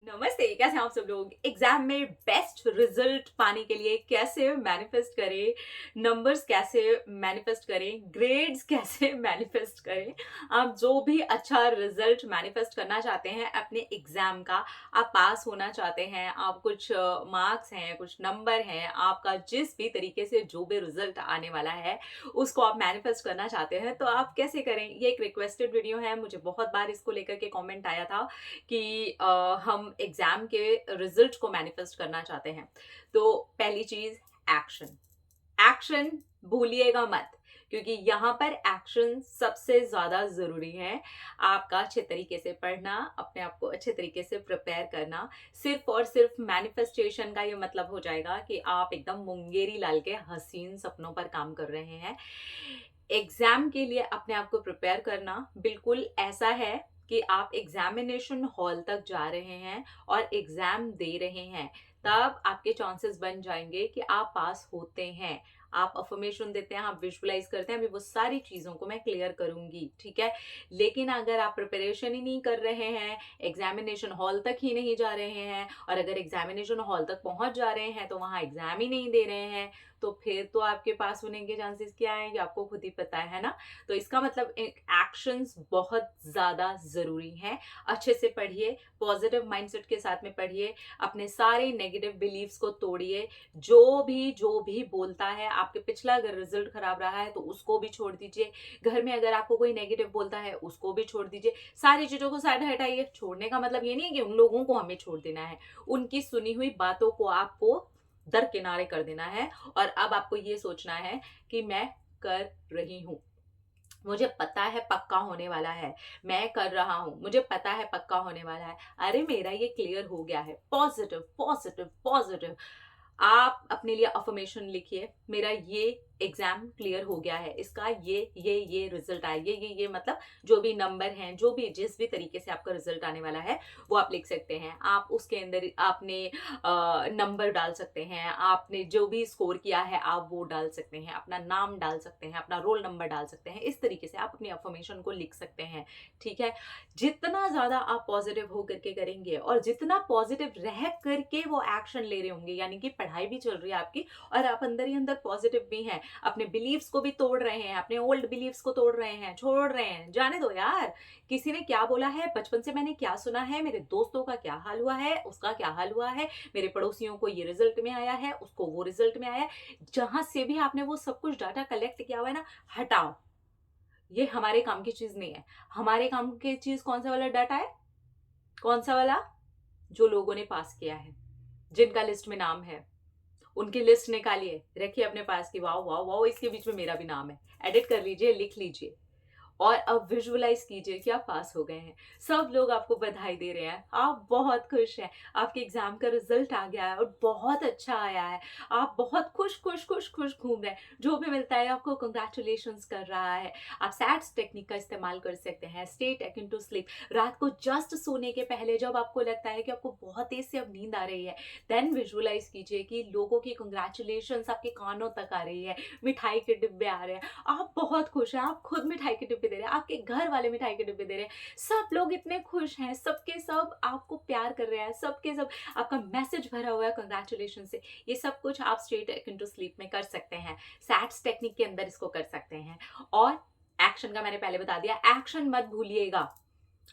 नमस्ते, कैसे हैं आप सब लोग। एग्जाम में बेस्ट रिजल्ट पाने के लिए कैसे मैनिफेस्ट करें, नंबर्स कैसे मैनिफेस्ट करें, ग्रेड्स कैसे मैनिफेस्ट करें। आप जो भी अच्छा रिजल्ट मैनिफेस्ट करना चाहते हैं अपने एग्जाम का, आप पास होना चाहते हैं, आप कुछ मार्क्स हैं, कुछ नंबर हैं, आपका जिस भी तरीके से जो भी रिजल्ट आने वाला है उसको आप मैनिफेस्ट करना चाहते हैं, तो आप कैसे करें। ये एक रिक्वेस्टेड वीडियो है, मुझे बहुत बार इसको लेकर के कॉमेंट आया था कि हम एग्जाम के रिजल्ट को मैनिफेस्ट करना चाहते हैं। तो पहली चीज, एक्शन। एक्शन भूलिएगा मत, क्योंकि यहाँ पर एक्शन सबसे ज्यादा जरूरी है। आपका अच्छे तरीके से पढ़ना, अपने आप को अच्छे तरीके से प्रिपेयर करना। सिर्फ और सिर्फ मैनिफेस्टेशन का ये मतलब हो जाएगा कि आप एकदम मुंगेरी लाल के हसीन सपनों पर काम कर रहे हैं। एग्जाम के लिए अपने आप को प्रिपेयर करना बिल्कुल ऐसा है कि आप एग्जामिनेशन हॉल तक जा रहे हैं और एग्जाम दे रहे हैं, तब आपके चांसेस बन जाएंगे कि आप पास होते हैं। आप अफर्मेशन देते हैं, आप विजुअलाइज करते हैं, अभी वो सारी चीजों को मैं क्लियर करूंगी, ठीक है। लेकिन अगर आप प्रिपरेशन ही नहीं कर रहे हैं, एग्जामिनेशन हॉल तक ही नहीं जा रहे हैं, और अगर एग्जामिनेशन हॉल तक पहुंच जा रहे हैं तो वहां एग्जाम ही नहीं दे रहे हैं, तो फिर तो आपके पास होने के चांसेस क्या है, ये आपको खुद ही पता है ना। तो इसका मतलब एक्शंस बहुत ज्यादा जरूरी हैं। अच्छे से पढ़िए, पॉजिटिव माइंडसेट के साथ में पढ़िए, अपने सारे नेगेटिव बिलीव्स को तोड़िए। जो भी बोलता है, आपके पिछला अगर रिजल्ट खराब रहा है तो उसको भी छोड़ दीजिए। घर में अगर आपको कोई नेगेटिव बोलता है उसको भी छोड़ दीजिए। सारी चीजों को साइड हटाइए। छोड़ने का मतलब ये नहीं है कि उन लोगों को हमें छोड़ देना है, उनकी सुनी हुई बातों को आपको दरकिनारे कर देना है। और अब आपको ये सोचना है कि मैं कर रही हूं, मुझे पता है पक्का होने वाला है, मैं कर रहा हूं, मुझे पता है पक्का होने वाला है, अरे मेरा ये क्लियर हो गया है। Positive positive positive. आप अपने लिए अफर्मेशन लिखिए, मेरा ये एग्जाम क्लियर हो गया है, इसका ये रिजल्ट आया, ये मतलब जो भी नंबर हैं, जो भी जिस भी तरीके से आपका रिजल्ट आने वाला है वो आप लिख सकते हैं। आप उसके अंदर आपने नंबर डाल सकते हैं, आपने जो भी स्कोर किया है आप वो डाल सकते हैं, अपना नाम डाल सकते हैं, अपना रोल नंबर डाल सकते हैं। इस तरीके से आप अपनी अफर्मेशन को लिख सकते हैं, ठीक है। जितना ज्यादा आप पॉजिटिव हो करके करेंगे और जितना पॉजिटिव रह करके वो एक्शन ले रहे होंगे, यानी कि पढ़ाई भी चल रही है आपकी और आप अंदर ही अंदर पॉजिटिव भी हैं, अपने बिलीव्स को भी तोड़ रहे हैं, अपने ओल्ड बिलीव्स को तोड़ रहे हैं, छोड़ रहे हैं, जाने दो यार। किसी ने क्या बोला है, बचपन से मैंने क्या सुना है, मेरे दोस्तों का क्या हाल हुआ है, उसका क्या हाल हुआ है, मेरे पड़ोसियों को ये रिजल्ट में आया है, उसको वो रिजल्ट में आया है, जहां से भी आपने वो सब कुछ डाटा कलेक्ट किया हुआ है ना, हटाओ। ये हमारे काम की चीज नहीं है। हमारे काम की चीज कौन सा वाला डाटा है, कौन सा वाला, जो लोगों ने पास किया है, जिनका लिस्ट में नाम है, उनकी लिस्ट निकालिए, रखिए अपने पास की वाओ वाओ वाओ इसके बीच में मेरा भी नाम है, एडिट कर लीजिए, लिख लीजिए। और अब विजुअलाइज कीजिए कि आप पास हो गए हैं। सब लोग आपको बधाई दे रहे हैं, आप बहुत खुश हैं, आपके एग्जाम का रिजल्ट आ गया है और बहुत अच्छा आया है। आप बहुत खुश खुश खुश खुश घूम रहे हैं, जो भी मिलता है आपको कंग्रेचुलेशंस कर रहा है। आप सैट्स टेक्निक का इस्तेमाल कर सकते हैं, स्टे टेक इनटू स्लीप। रात को जस्ट सोने के पहले जब आपको लगता है कि आपको बहुत तेज से अब नींद आ रही है, देन विजुअलाइज कीजिए कि लोगों की कंग्रेचुलेशंस आपके कानों तक आ रही है, मिठाई के डिब्बे आ रहे हैं, आप बहुत खुश हैं, आप खुद मिठाई के डिब्बे दे रहे हैं, आपके घर वाले मिठाई के डिब्बे दे रहे हैं, सब लोग इतने खुश हैं, सबके सब आपको प्यार कर रहे हैं, सबके सब आपका मैसेज भरा हुआ है कंग्रेचुलेशन से। ये सब कुछ आप स्ट्रेट इनटू स्लीप में कर सकते हैं, सैट्स टेक्निक के अंदर इसको कर सकते हैं। और एक्शन का मैंने पहले बता दिया, एक्शन मत भूलिएगा।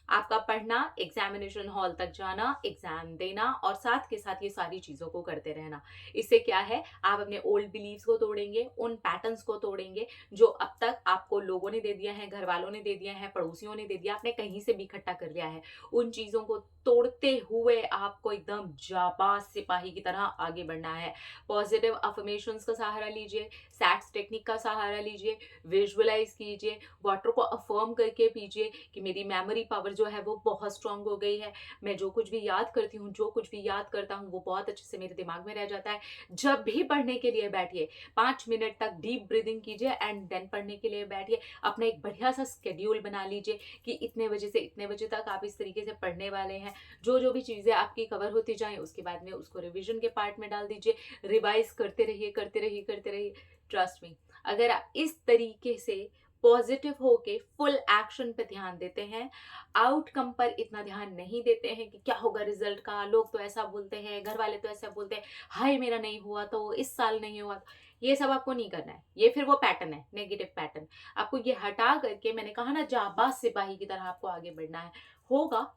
आपका पढ़ना, एग्जामिनेशन हॉल तक जाना, एग्जाम देना और साथ के साथ ये सारी चीजों को करते रहना। इससे क्या है, आप अपने ओल्ड बिलीव्स को तोड़ेंगे, उन पैटर्न्स को तोड़ेंगे जो अब तक आपको लोगों ने दे दिया है, घर वालों ने दे दिया है, पड़ोसियों ने दे दिया, आपने कहीं से भी इकट्ठा कर लिया है। उन चीजों को तोड़ते हुए आपको एकदम जाबाज सिपाही की तरह आगे बढ़ना है। पॉजिटिव अफर्मेशंस का सहारा लीजिए, सैट्स टेक्निक का सहारा लीजिए, विजुअलाइज कीजिए, वाटर को अफर्म करके पीजिए कि मेरी मेमोरी पावर जो है वो बहुत स्ट्रांग हो गई है, मैं जो कुछ भी याद करती हूँ, जो कुछ भी याद करता हूँ वो बहुत अच्छे से मेरे दिमाग में रह जाता है। जब भी पढ़ने के लिए बैठिए 5 मिनट तक डीप ब्रीदिंग कीजिए एंड देन पढ़ने के लिए बैठिए। अपना एक बढ़िया सा स्केड्यूल बना लीजिए कि इतने बजे से इतने बजे तक आप इस तरीके से पढ़ने वाले हैं। जो जो भी चीजें आपकी कवर होती जाएं उसके बाद में उसको रिविजन के पार्ट में डाल दीजिए, रिवाइज करते रहिए करते रहिए करते रहिए। ट्रस्ट मी, अगर आप इस तरीके से पॉजिटिव होके फुल एक्शन पे ध्यान देते हैं, आउटकम पर इतना ध्यान नहीं देते हैं कि क्या होगा रिजल्ट का, लोग तो ऐसा बोलते हैं, घर वाले तो ऐसा बोलते हैं, हाय मेरा नहीं हुआ तो, इस साल नहीं हुआ तो। ये सब आपको नहीं करना है, ये फिर वो पैटर्न है, नेगेटिव पैटर्न। आपको ये हटा करके, मैंने कहा ना, जाबाज सिपाही की तरह आपको आगे बढ़ना है। होगा,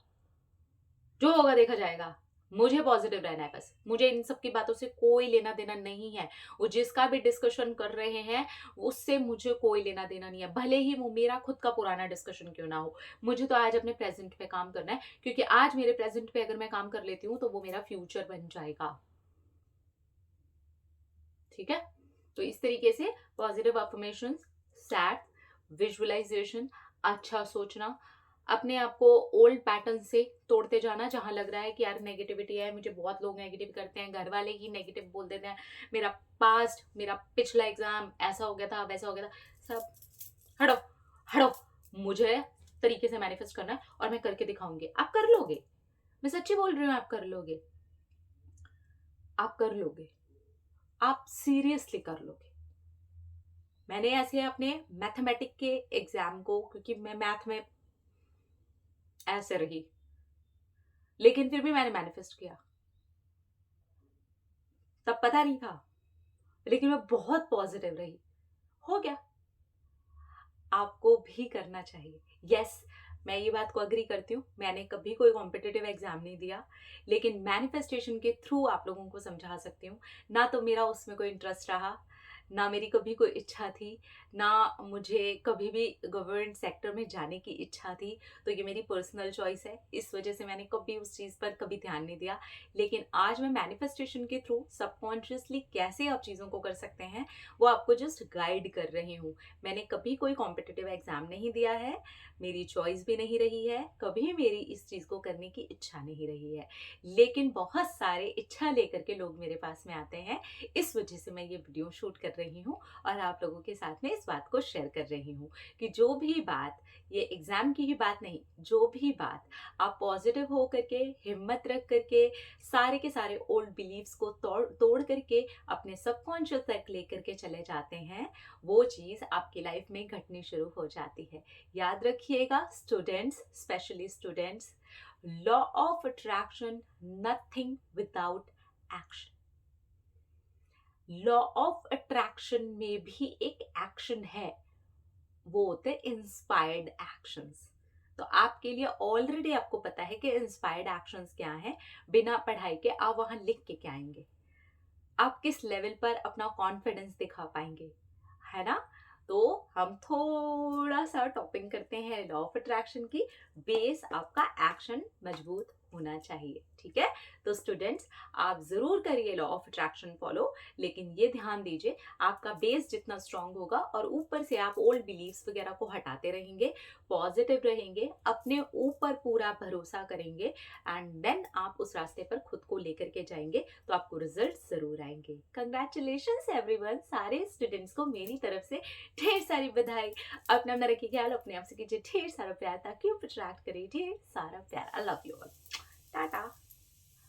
जो होगा देखा जाएगा। मुझे पॉजिटिव रहना है बस, मुझे इन सब की बातों से कोई लेना देना नहीं है। वो जिसका भी डिस्कशन कर रहे हैं, उससे मुझे कोई लेना देना नहीं है, भले ही वो मेरा खुद का पुराना डिस्कशन क्यों ना हो। मुझे तो आज अपने प्रेजेंट पे काम करना है, क्योंकि आज मेरे प्रेजेंट पे अगर मैं काम कर लेती हूँ तो वो मेरा फ्यूचर बन जाएगा। ठीक है? तो इस तरीके से पॉजिटिव अफर्मेशन, सैट, विजुअलाइजेशन, अच्छा सोचना, अपने आप को ओल्ड पैटर्न से तोड़ते जाना। जहां लग रहा है कि यार नेगेटिविटी है, मुझे बहुत लोग नेगेटिव करते हैं, घर वाले ही नेगेटिव बोल देते हैं, मेरा पास्ट, मेरा पिछला एग्जाम ऐसा हो गया था, वैसा हो गया था, सब हटो, हटो। मुझे तरीके से मैनिफेस्ट करना है और मैं करके दिखाऊंगी। आप कर लोगे, मैं सच्ची बोल रही हूँ, आप कर लोगे, आप कर लोगे, आप सीरियसली कर लोगे। मैंने ऐसे अपने मैथमेटिक के एग्जाम को, क्योंकि मैं मैथ में ऐसे रही, लेकिन फिर भी मैंने मैनिफेस्ट किया। तब पता नहीं था, लेकिन मैं बहुत पॉजिटिव रही, हो गया। आपको भी करना चाहिए। यस, मैं ये बात को अग्री करती हूँ, मैंने कभी कोई कॉम्पिटिटिव एग्जाम नहीं दिया, लेकिन मैनिफेस्टेशन के थ्रू आप लोगों को समझा सकती हूँ। ना तो मेरा उसमें कोई इंटरेस्ट रहा, ना मेरी कभी कोई इच्छा थी, ना मुझे कभी भी गवर्नमेंट सेक्टर में जाने की इच्छा थी। तो ये मेरी पर्सनल चॉइस है, इस वजह से मैंने कभी उस चीज़ पर कभी ध्यान नहीं दिया। लेकिन आज मैं मैनिफेस्टेशन के थ्रू सबकॉन्शियसली कैसे आप चीज़ों को कर सकते हैं, वो आपको जस्ट गाइड कर रही हूँ। मैंने कभी कोई कॉम्पिटिटिव एग्जाम नहीं दिया है, मेरी चॉइस भी नहीं रही है, कभी मेरी इस चीज़ को करने की इच्छा नहीं रही है। लेकिन बहुत सारे इच्छा लेकर के लोग मेरे पास में आते हैं, इस वजह से मैं ये वीडियो शूट कर रही हूँ और आप लोगों के साथ में इस बात को शेयर कर रही हूँ कि जो भी बात, ये एग्जाम की ही बात नहीं, जो भी बात आप पॉजिटिव हो करके, हिम्मत रख करके, सारे के सारे ओल्ड बिलीव्स को तोड़ तोड़ करके अपने सबकॉन्शियस तक लेकर के चले जाते हैं, वो चीज़ आपकी लाइफ में घटनी शुरू हो जाती है। याद रखिएगा students, specially students, law of attraction, nothing without action. Law of attraction में भी एक एक्शन है, वो होते हैं इंस्पायर्ड एक्शंस। तो आपके लिए ऑलरेडी आपको पता है कि इंस्पायर्ड एक्शंस क्या हैं। बिना पढ़ाई के आप वहां लिख के क्या आएंगे, आप किस लेवल पर अपना कॉन्फिडेंस दिखा पाएंगे, है ना? तो हम थोड़ा सा टॉपिंग करते हैं लॉ ऑफ अट्रैक्शन की। बेस आपका एक्शन मजबूत होना चाहिए, ठीक है? तो स्टूडेंट्स, आप जरूर करिए लॉ ऑफ अट्रैक्शन फॉलो, लेकिन ये ध्यान दीजिए, आपका बेस जितना स्ट्रांग होगा और ऊपर से आप ओल्ड बिलीव्स वगैरह को हटाते रहेंगे, पॉजिटिव रहेंगे, अपने ऊपर पूरा भरोसा करेंगे, एंड देन आप उस रास्ते पर खुद को लेकर के जाएंगे, तो आपको रिजल्ट जरूर आएंगे। कंग्रेचुलेशंस एवरीवन, सारे स्टूडेंट्स को मेरी तरफ से ढेर सारी बधाई। अपना रखिए ख्याल, अपने आप से कीजिए ढेर सारा प्यार, ताकि आप अट्रैक्ट करिए ढेर सारा प्यार। I love you all, Tata.